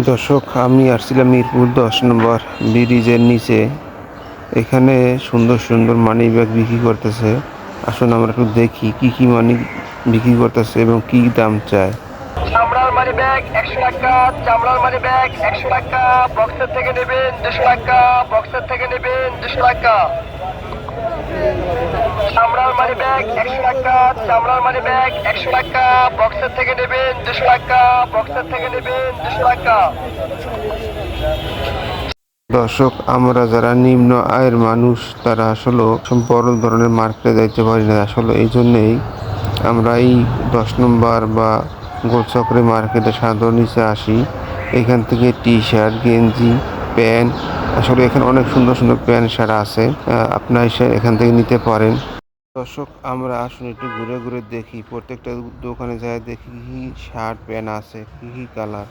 দর্শক, আমি আসছিলাম মিরপুর 10 নম্বর ব্রিজের নিচে। এখানে সুন্দর সুন্দর মানি ব্যাগ বিক্রি করতেছে। আসুন আমরা একটু দেখি কি কি মানি বিক্রি করতেছে এবং কি দাম চায়। চামড়ার মানি ব্যাগ 100 টাকা, চামড়ার মানি ব্যাগ 100 টাকা, বক্সের থেকে নেবেন 200 টাকা, বক্সের থেকে নেবেন 200 টাকা। চামড়ার মানি ব্যাগ 100 টাকা, চামড়ার মানি ব্যাগ 100 টাকা, বক্সের থেকে নেবেন 200 টাকা, বক্সের থেকে নেবেন 200 টাকা। দর্শক, আমরা যারা নিম্ন আয়ের মানুষ তারা আসলে বড় ধরনের মার্কেটে যাইতে পারি না। আসলে এই জন্যেই আমরা এই 10 নম্বর বা গোলচক্রে মার্কেটে সাধারণ নিচে আসি। এখান থেকে টি শার্ট, গেঞ্জি, প্যান্ট, আসলে এখানে অনেক সুন্দর সুন্দর প্যান্ট শার্ট আছে। আপনারা এসে এখান থেকে নিতে পারেন। দর্শক, আমরা আসুন একটু ঘুরে ঘুরে দেখি, প্রত্যেকটা দোকানে যায় দেখি কি কি শার্ট প্যান্ট আছে, কি কি কালার।